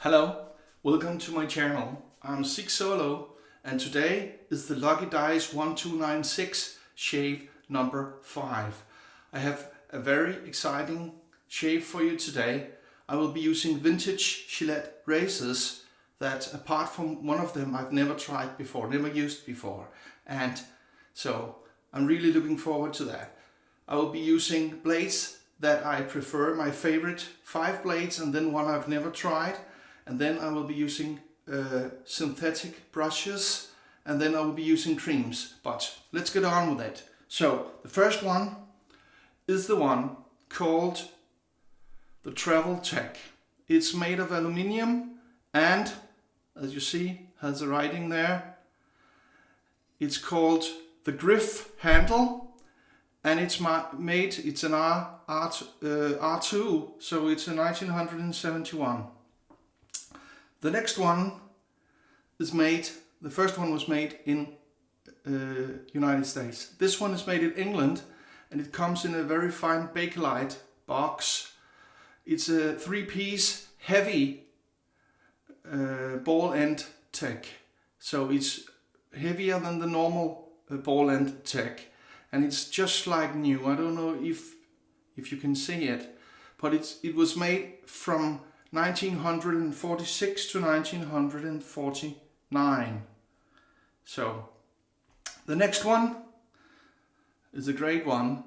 Hello, welcome to my channel. I'm SIG Solo and today is the Lucky Dice 1296 shave number 5. I have a very exciting shave for you today. I will be using vintage Gillette razors that, apart from one of them, I've never tried before, never used before. And so I'm really looking forward to that. I will be using blades that I prefer, my favorite 5 blades, and then one I've never tried. And then I will be using synthetic brushes, and then I will be using creams. But let's get on with it. So the first one is the one called the Travel Tech. It's made of aluminium and, as you see, has a writing there. It's called the Griff Handle, and it's an R2, so it's a 1971. The next one is made, the first one was made in United States. This one is made in England, and it comes in a very fine Bakelite box. It's a 3-piece heavy ball end tech. So it's heavier than the normal ball end tech. And it's just like new. I don't know if you can see it, but it was made from 1946 to 1949. So the next one is a great one.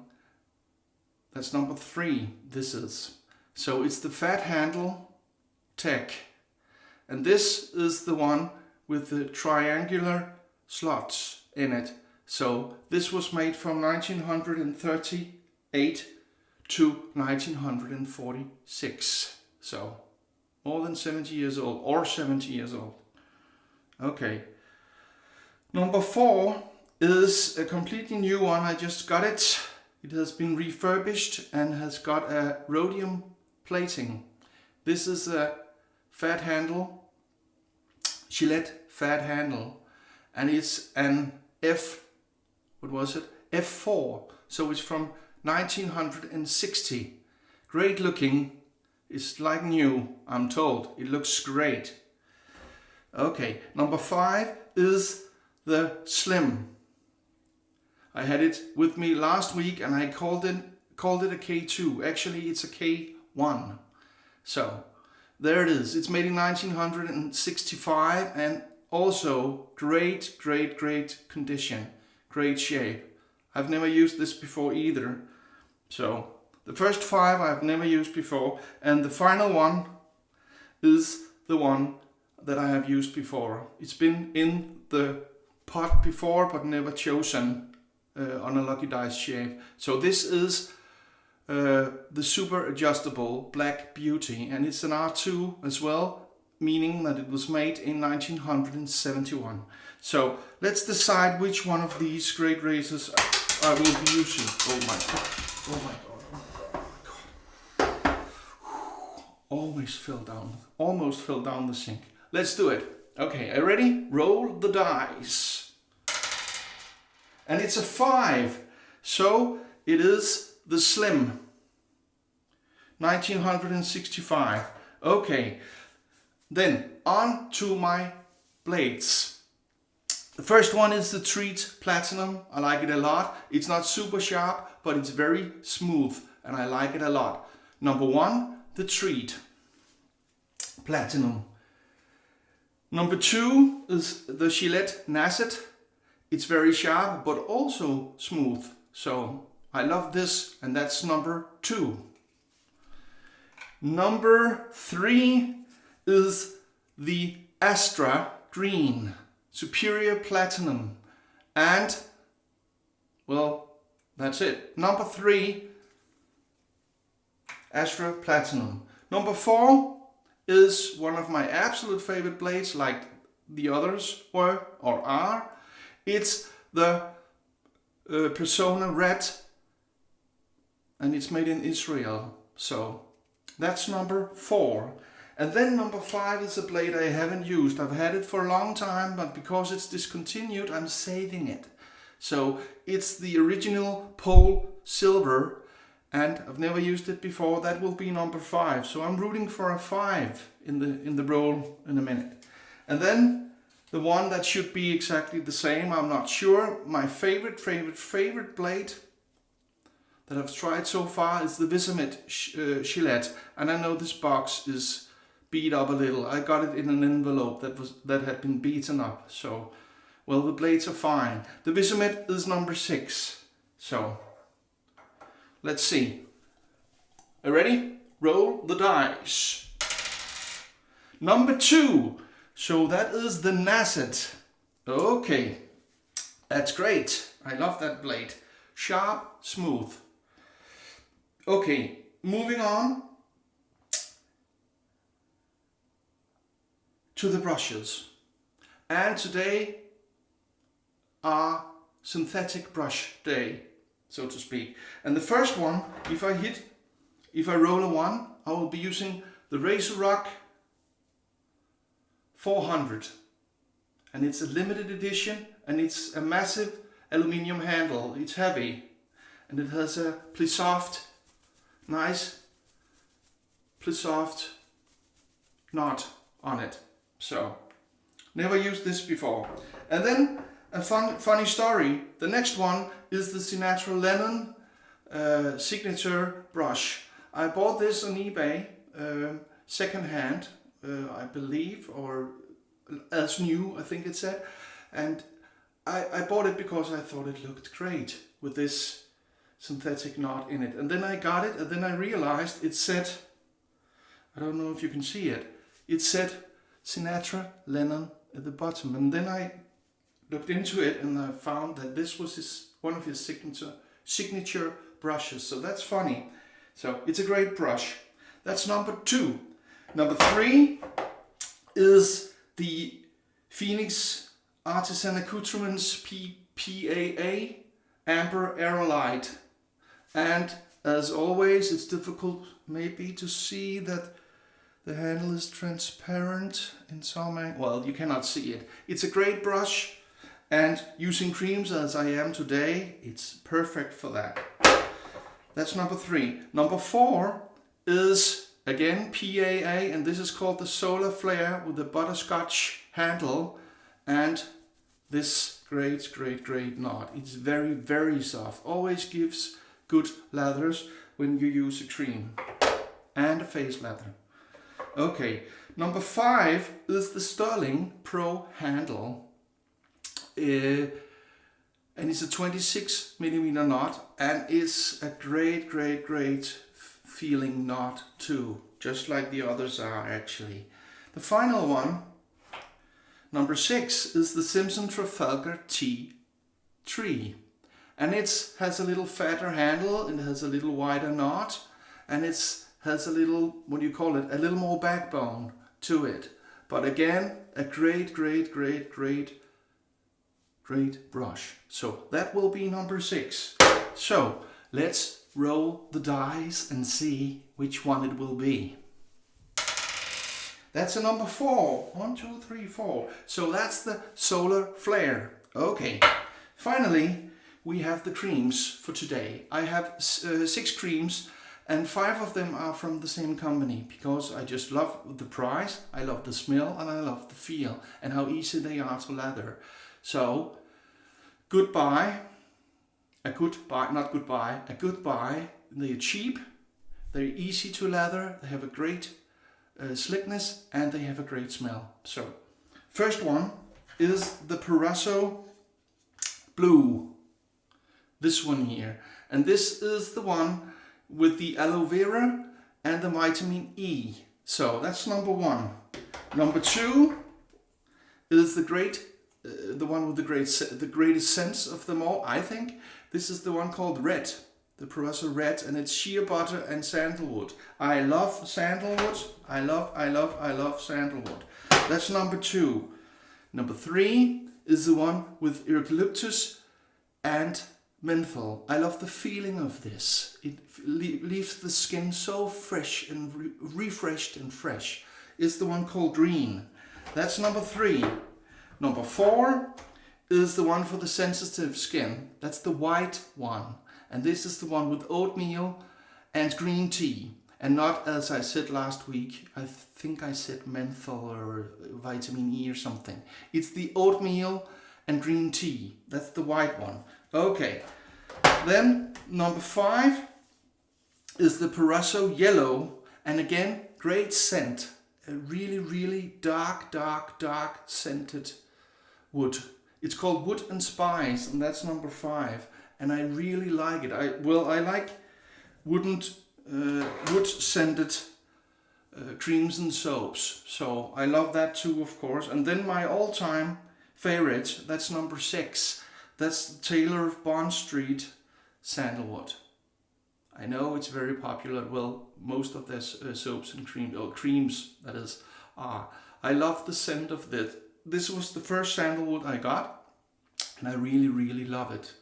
That's number 3. This is. So it's the Fat Handle Tech. And this is the one with the triangular slots in it. So this was made from 1938 to 1946. So more than 70 years old, or 70 years old. Okay. Number 4 is a completely new one. I just got it. It has been refurbished and has got a rhodium plating. This is a Fat Handle, Gillette Fat Handle, and it's an F4. So it's from 1960. Great looking. It's like new, I'm told. It looks great. Okay, number 5 is the Slim. I had it with me last week and I called it a K2. Actually, it's a K1. So there it is. It's made in 1965 and also great condition. Great shape. I've never used this before either. So the first 5 I've never used before, and the final one is the one that I have used before. It's been in the pot before, but never chosen on a Lucky Dice shave. So this is the super adjustable Black Beauty, and it's an R2 as well, meaning that it was made in 1971. So let's decide which one of these great razors I will be using. Oh my god. Oh my god. Almost fell down the sink. Let's do it. Okay, are you ready? Roll the dice. And it's a 5. So it is the Slim. 1965. Okay. Then on to my blades. The first one is the Treat Platinum. I like it a lot. It's not super sharp, but it's very smooth and I like it a lot. Number 1, the Treat Platinum. Number 2 is the Gillette Nasset. It's very sharp but also smooth. So I love this, and that's number 2. Number 3 is the Astra Green Superior Platinum. And, well, that's it. Number 3, Astra Platinum. Number 4 is one of my absolute favorite blades, like the others were or are. It's the Persona Red, and it's made in Israel. So that's number 4. And then number 5 is a blade I haven't used. I've had it for a long time, but because it's discontinued, I'm saving it. So it's the original Pole Silver, and I've never used it before. That will be number 5. So I'm rooting for a 5 in the roll in a minute. And then the one that should be exactly the same, I'm not sure. My favorite blade that I've tried so far is the Visimid Gillette, and I know this box is beat up a little. I got it in an envelope that had been beaten up. So, well, the blades are fine. The Visimid is number 6. So, let's see. Are you ready? Roll the dice. Number 2. So that is the Nasset. Okay, that's great. I love that blade. Sharp, smooth. Okay, moving on to the brushes. And today are synthetic brush day, so to speak. And the first one, if I roll a 1, I will be using the Razer Rock 400. And it's a limited edition, and it's a massive aluminium handle. It's heavy, and it has a Plisoft, nice Plisoft knot on it. So, never used this before. And then a funny story. The next one is the Sinatra Lennon signature brush. I bought this on eBay, second hand, I believe, or as new, I think it said. And I bought it because I thought it looked great with this synthetic knot in it. And then I got it, and then I realized it said, I don't know if you can see it, it said Sinatra Lennon at the bottom. And then I looked into it and I found that this was one of his signature brushes. So that's funny. So it's a great brush. That's number 2. Number 3 is the Phoenix Artisan Accoutrements PAA Amber Aerolite. And as always, it's difficult maybe to see that the handle is transparent in some angle. Well, you cannot see it. It's a great brush, and using creams as I am today, it's perfect for that. That's number 3. Number 4 is again PAA, and this is called the Solar Flare with the butterscotch handle and this great knot. It's very, very soft. Always gives good lathers when you use a cream and a face lather. Okay, number 5 is the Sterling Pro handle. And it's a 26mm knot, and it's a great feeling knot too, just like the others are actually. The final one, number 6, is the Simpson Trafalgar T3, and it has a little fatter handle, and it has a little wider knot, and it has a little, what do you call it, a little more backbone to it. But again, a great brush. So that will be number 6. So let's roll the dice and see which one it will be. That's a number 4. 1, 2, 3, 4. So that's the Solar Flare. Okay. Finally, we have the creams for today. I have 6 creams, and 5 of them are from the same company because I just love the price, I love the smell, and I love the feel and how easy they are to lather. So, goodbye. A goodbye. They're cheap, they're easy to lather, they have a great slickness, and they have a great smell. So, first one is the Purasso Blue. This one here. And this is the one with the aloe vera and the vitamin E. So that's number 1. Number 2 is the one with the greatest sense of them all, I think. This is the one called Red, the Purasso Red, and it's shea butter and sandalwood. I love sandalwood. I love sandalwood. That's number 2. Number 3 is the one with eucalyptus and menthol. I love the feeling of this. It leaves the skin so fresh and refreshed and fresh. It's the one called Green. That's number 3. Number 4 is the one for the sensitive skin. That's the white one. And this is the one with oatmeal and green tea. And not, as I said last week, I think I said menthol or vitamin E or something. It's the oatmeal and green tea. That's the white one. Okay. Then number 5 is the Proraso yellow. And again, great scent. A really, really dark scented wood. It's called Wood and Spice, and that's number 5. And I really like it. I like wood scented creams and soaps. So I love that too, of course. And then my all-time favorite, that's number 6. That's the Taylor of Bond Street Sandalwood. I know it's very popular. Well, most of their soaps and creams, that is, are. I love the scent of this. This was the first sandalwood I got, and I really, really love it.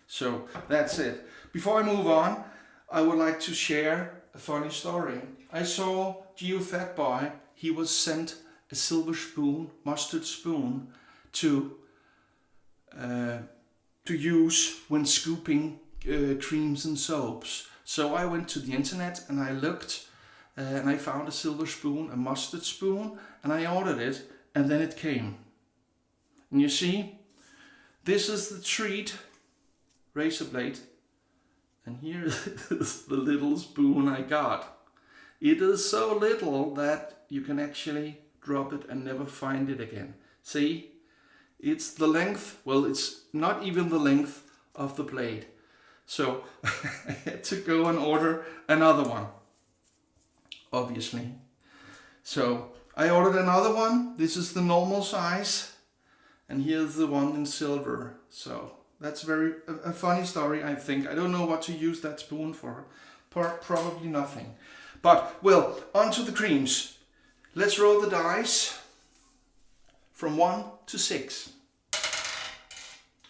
So that's it. Before I move on, I would like to share a funny story. I saw Geo Fatboy. He was sent a silver spoon, mustard spoon, to use when scooping creams and soaps. So I went to the internet and I looked and I found a silver spoon, a mustard spoon, and I ordered it, and then it came. And you see, this is the treat razor blade, and here is the little spoon I got. It is so little that you can actually drop it and never find it again. See, it's the length, well, it's not even the length of the blade. So I had to go and order another one, obviously. So I ordered another one. This is the normal size, and here's the one in silver. So that's a funny story, I think. I don't know what to use that spoon for. Probably nothing. But, well, on to the creams. Let's roll the dice from 1 to 6.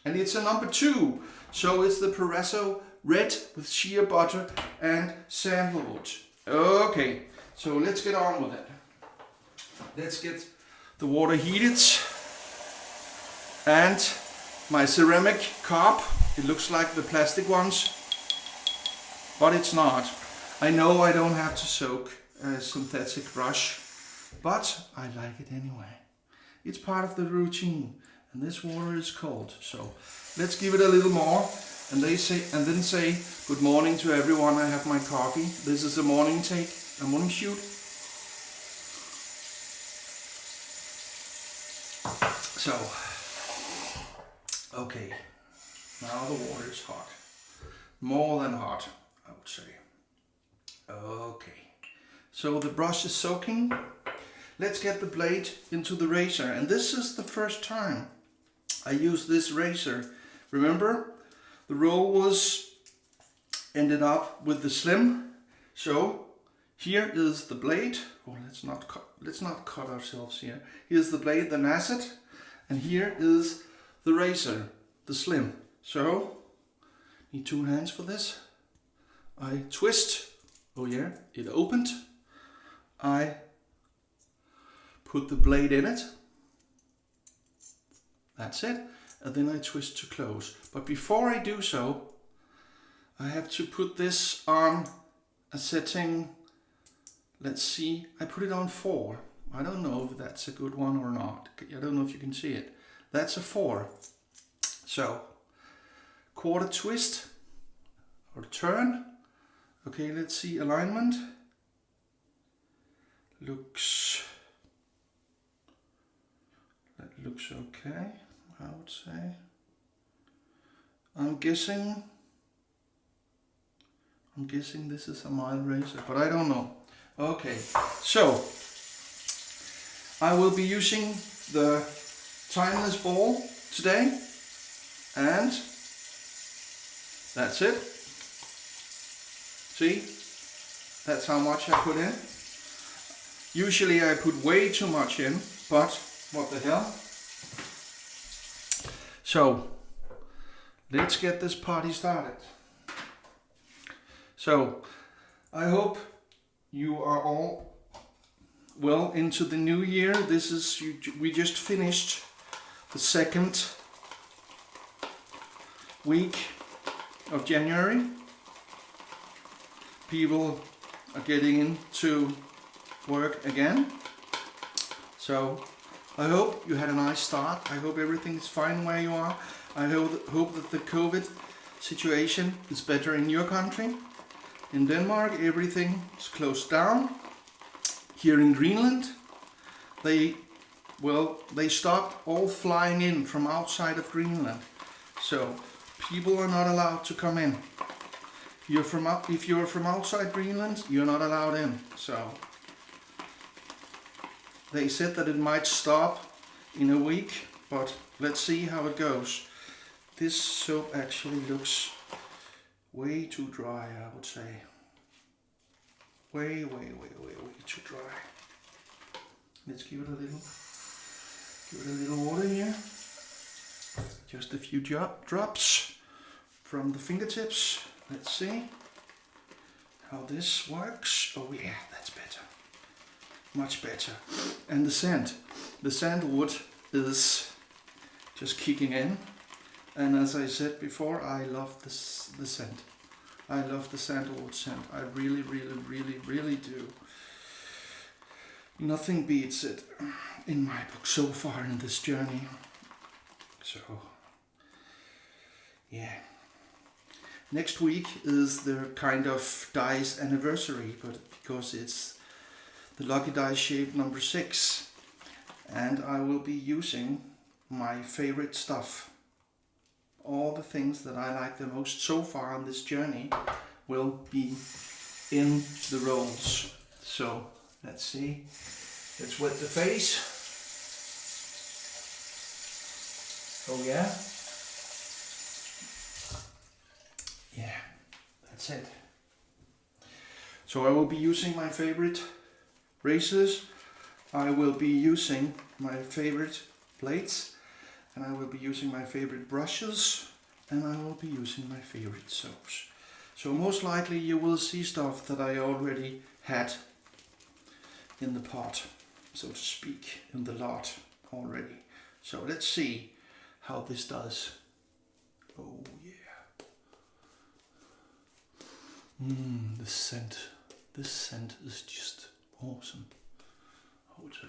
And it's a number 2. So it's the Proraso Red with shea butter and sandalwood. Okay, so let's get on with it. Let's get the water heated. And my ceramic cup, it looks like the plastic ones, but it's not. I know I don't have to soak a synthetic brush, but I like it anyway. It's part of the routine, and this water is cold, so let's give it a little more. And then say good morning to everyone. I have my coffee. This is a morning take, a morning shoot. So, okay, now the water is hot. More than hot, I would say. Okay, so the brush is soaking. Let's get the blade into the razor. And this is the first time I use this razor. Remember, the roll ended up with the slim. So here is the blade. Oh, let's not cut ourselves here. Here's the blade, the nasset, and here is the razor, the slim. So need 2 hands for this. I twist. Oh yeah, it opened. I put the blade in it. That's it. And then I twist to close. But before I do so, I have to put this on a setting. Let's see, I put it on 4. I don't know if that's a good one or not. I don't know if you can see it. That's a 4. So, quarter twist or turn. Okay, let's see, alignment. That looks okay, I would say. I'm guessing this is a mild razor, but I don't know. Okay, so I will be using the timeless ball today, and that's it. See, that's how much I put in. Usually I put way too much in, but what the hell. So let's get this party started. So I hope you are all well into the new year. We just finished the 2nd week of January. people are getting into work again. So I hope you had a nice start. I hope everything is fine where you are. I hope that the COVID situation is better in your country. In Denmark, everything is closed down. Here in Greenland, they stopped all flying in from outside of Greenland. So people are not allowed to come in. If you're from outside Greenland, you're not allowed in. So they said that it might stop in a week, but let's see how it goes. This soap actually looks way too dry, I would say. Way too dry. Let's give it a little water here. Just a few drops from the fingertips. Let's see how this works. Oh yeah, that's better. Much better. And the scent. The sandalwood is just kicking in. And as I said before, I love the scent. I love the sandalwood scent. I really do. Nothing beats it in my book so far in this journey. So, yeah. Next week is the kind of dies anniversary, but because it's the Lucky Die Shave number 6, and I will be using my favorite stuff. All the things that I like the most so far on this journey will be in the rolls. So let's see. Let's wet the face. Oh yeah. Yeah, that's it. So I will be using my favorite razors. I will be using my favorite blades. And I will be using my favorite brushes, and I will be using my favorite soaps. So most likely you will see stuff that I already had in the pot, so to speak, in the lot already. So let's see how this does. Oh yeah. The scent. This scent is just awesome, I would say.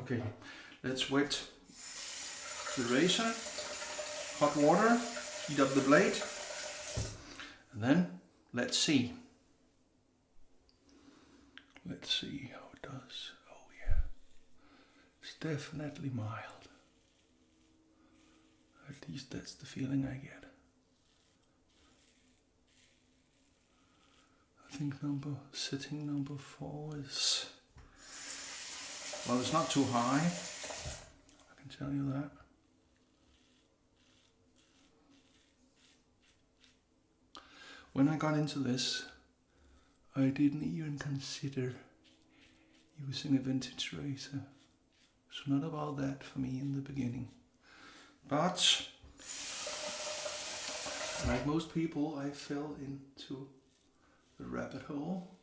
Okay, let's wet the razor, hot water, heat up the blade, and then let's see. Let's see how it does. Oh yeah, it's definitely mild. At least that's the feeling I get. I think setting number 4 is, well, it's not too high, I can tell you that. When I got into this, I didn't even consider using a vintage razor. It's not about that for me in the beginning. But, like most people, I fell into the rabbit hole.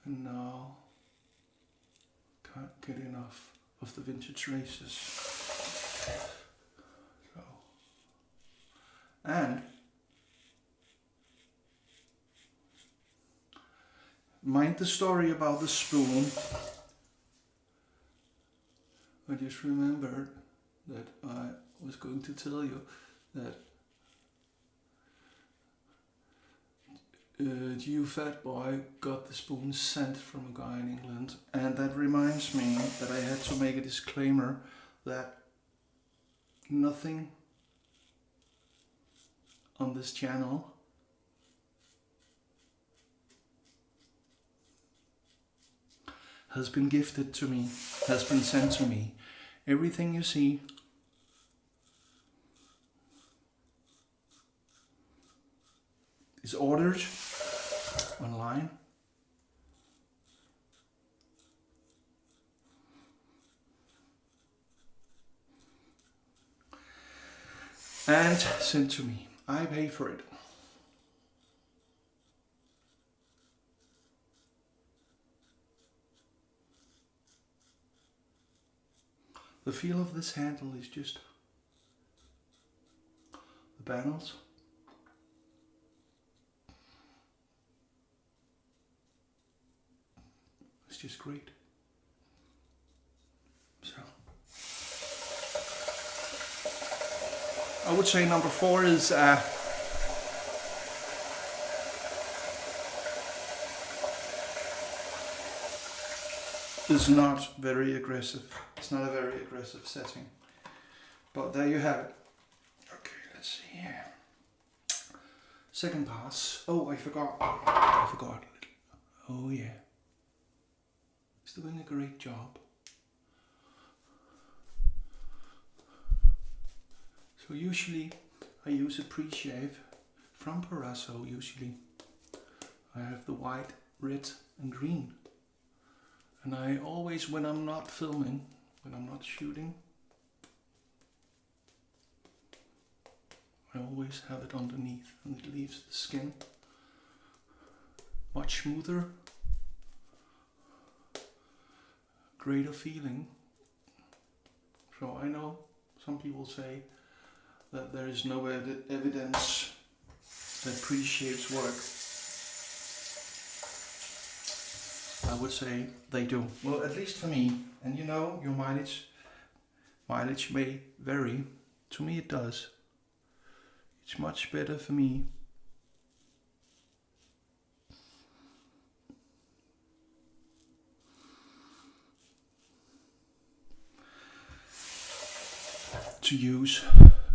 And now can't get enough of the vintage razors. So, and mind the story about the spoon. I just remembered that I was going to tell you that you fat boy got the spoon sent from a guy in England, and that reminds me that I had to make a disclaimer that nothing on this channel has been gifted to me, has been sent to me. Everything you see is ordered online. And sent to me. I pay for it. The feel of this handle is just the panels. It's just great. So I would say number 4 is not very aggressive. It's not a very aggressive setting. But there you have it. Okay, let's see here. Second pass. Oh, I forgot. Oh yeah. He's doing a great job. So usually I use a pre-shave from Parasso. Usually I have the white, red and green. And I always, when I'm not filming, when I'm not shooting, I always have it underneath, and it leaves the skin much smoother, greater feeling. So I know some people say that there is no evidence that pre-shaves work. I would say they do. Well, at least for me. And you know, your mileage may vary. To me it does. It's much better for me to use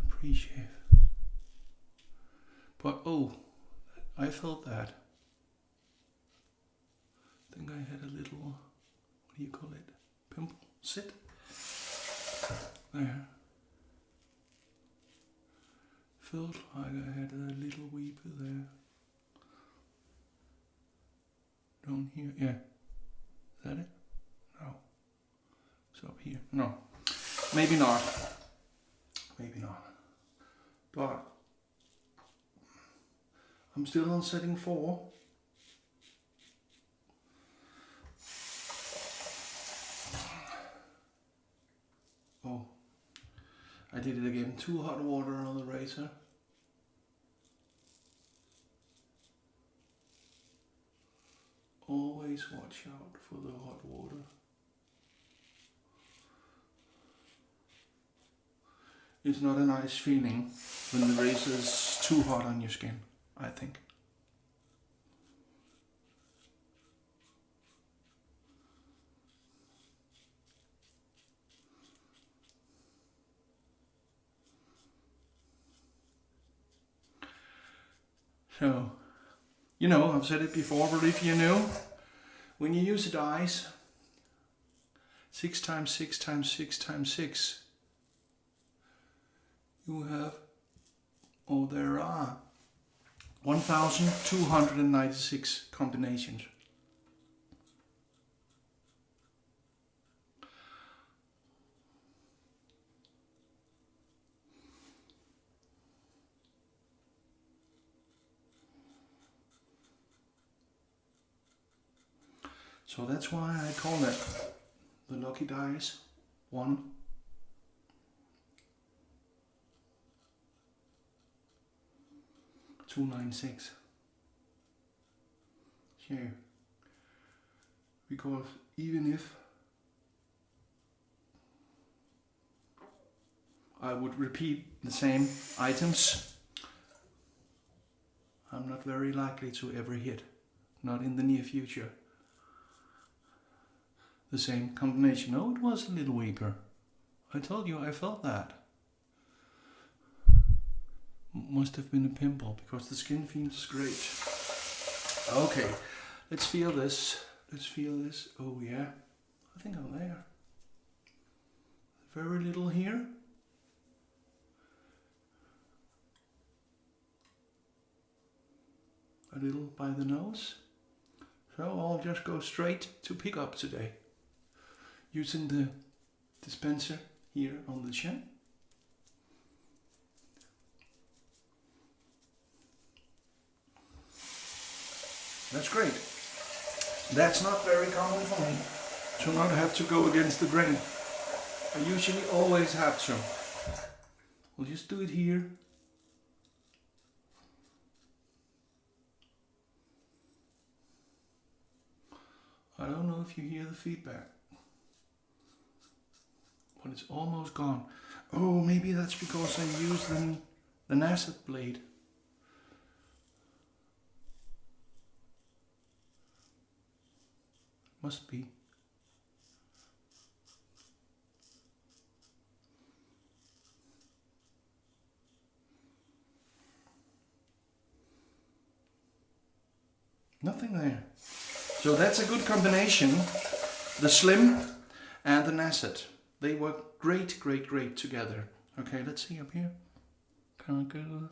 pre-shave. But oh, I felt that. I think I had a little, what do you call it? Pimple? Sit? There. Felt like I had a little weeper there. Down here, yeah. Is that it? No. It's up here. No. Maybe not. Maybe not. But I'm still on setting 4. Oh, I did it again. Too hot water on the razor. Always watch out for the hot water. It's not a nice feeling when the razor is too hot on your skin, I think. So, you know, I've said it before, but if you knew, when you use the dies, 6 times 6 times 6 times 6, you have, or there are 1,296 combinations. So that's why I call it the lucky dice 1. $296. Here, because even if I would repeat the same items, I'm not very likely to ever hit, not in the near future, the same combination. Oh, it was a little weaker. I told you I felt that. Must have been a pimple because the skin feels great. Okay, let's feel this. Let's feel this. Oh yeah, I think I'm there. Very little here. a little by the nose. So I'll just go straight to pickup today, using the dispenser here on the chin. That's great. That's not very common for me, to not have to go against the grain. I usually always have to. We'll just do it here. I don't know if you hear the feedback, but it's almost gone. Oh, maybe that's because I used the Nassau blade. Must be. Nothing there. So that's a good combination. The slim and the Nassau. They work great, great, great together. Okay, let's see up here. Can I go?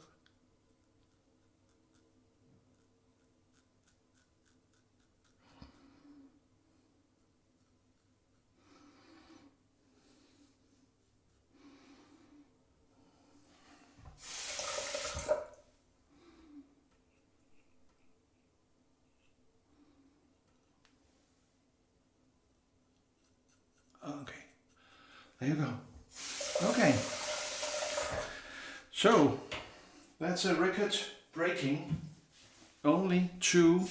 Okay, there you go. Okay, so that's a record breaking, only 2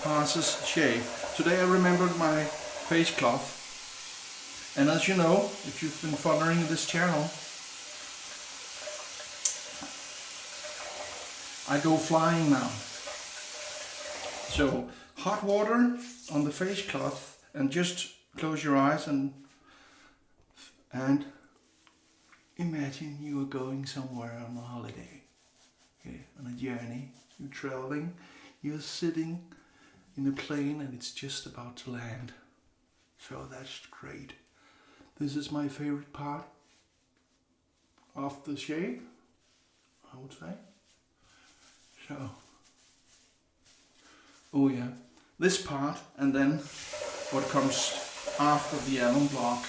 passes shave. Today I remembered my face cloth, and as you know, if you've been following this channel, I go flying now. So hot water on the face cloth, and just close your eyes and imagine you are going somewhere on a holiday, okay, on a journey. You're traveling, you're sitting in a plane and it's just about to land. So that's great. This is my favorite part of the shave, I would say. So, oh yeah, this part, and then what comes after the alum block,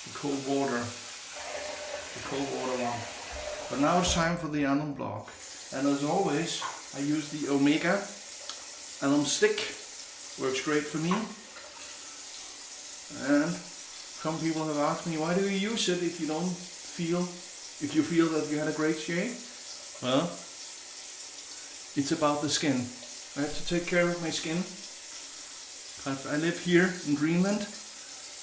the cold water one. But now it's time for the alum block, and as always I use the Omega alum stick. Works great for me. And some people have asked me, why do you use it if you feel that you had a great shave? Well, it's about the skin. I have to take care of my skin. I live here in Greenland,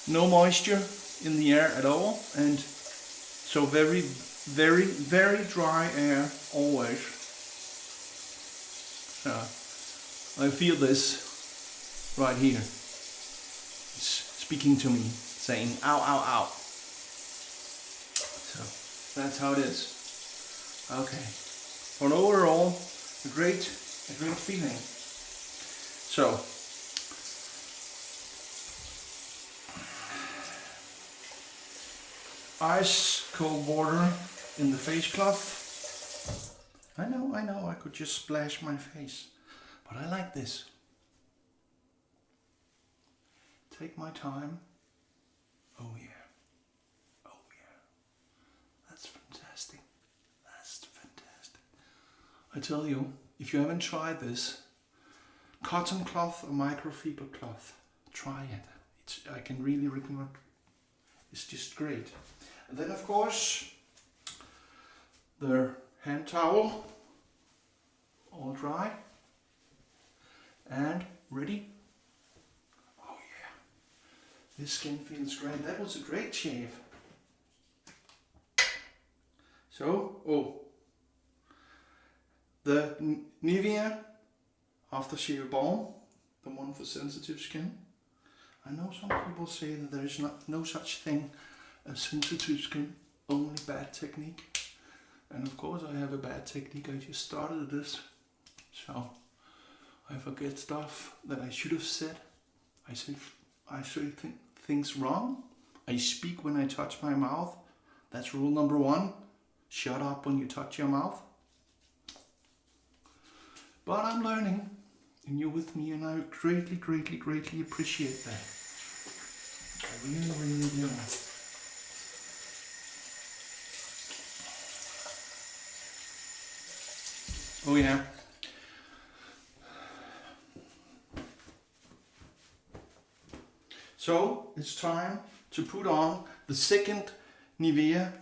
no moisture in the air at all, and so very, very, very dry air always. So I feel this right here. It's speaking to me, saying ow, ow, ow. So that's how it is. Okay. But overall, a great feeling. So ice cold water in the face cloth. I know, I could just splash my face, but I like this. Take my time. Oh yeah, oh yeah, that's fantastic, that's fantastic. I tell you, if you haven't tried this, cotton cloth or microfiber cloth, try it. I can really recommend. It's just great. And then of course, the hand towel, all dry and ready. Oh yeah, this skin feels great. That was a great shave. So, the Nivea Aftershave Balm, the one for sensitive skin. I know some people say that there is no such thing as sensitive skin, only bad technique. And of course I have a bad technique, I just started this. So I forget stuff that I should have said. I say things wrong. I speak when I touch my mouth. That's rule number 1. Shut up when you touch your mouth. But I'm learning, and you're with me, and I greatly, greatly, greatly appreciate that. I really, really do. Oh yeah. So it's time to put on the second Nivea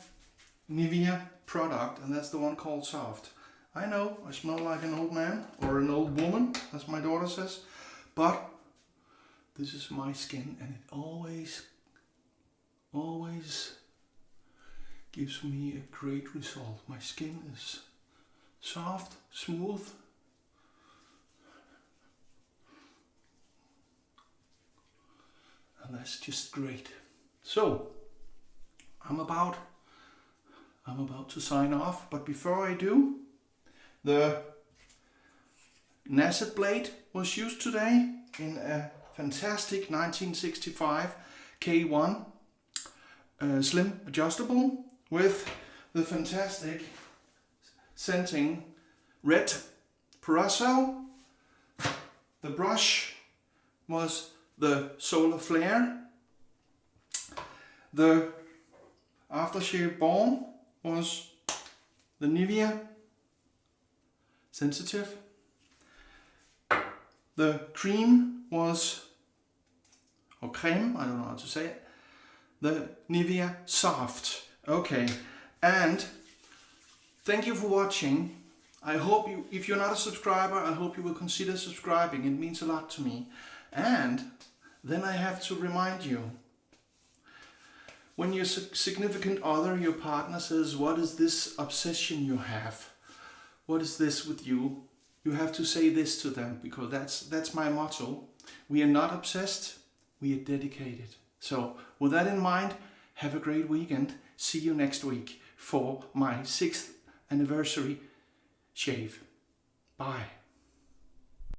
product, and that's the one called Soft. I know I smell like an old man or an old woman, as my daughter says, but this is my skin, and it always gives me a great result. My skin is soft, smooth, and that's just great. So I'm about to sign off, but before I do, the Nasset blade was used today in a fantastic 1965 K1 slim adjustable with the fantastic scenting red Paraso. The brush was the Solar Flare. The Aftershave Balm was the Nivea Sensitive. The cream was, or creme, I don't know how to say it, the Nivea Soft. Okay, and thank you for watching. I hope you, if you're not a subscriber, I hope you will consider subscribing. It means a lot to me. And then I have to remind you, when your significant other, your partner says, what is this obsession you have? What is this with you? You have to say this to them, because that's my motto. We are not obsessed, we are dedicated. So with that in mind, have a great weekend. See you next week for my 6th anniversary shave. Bye.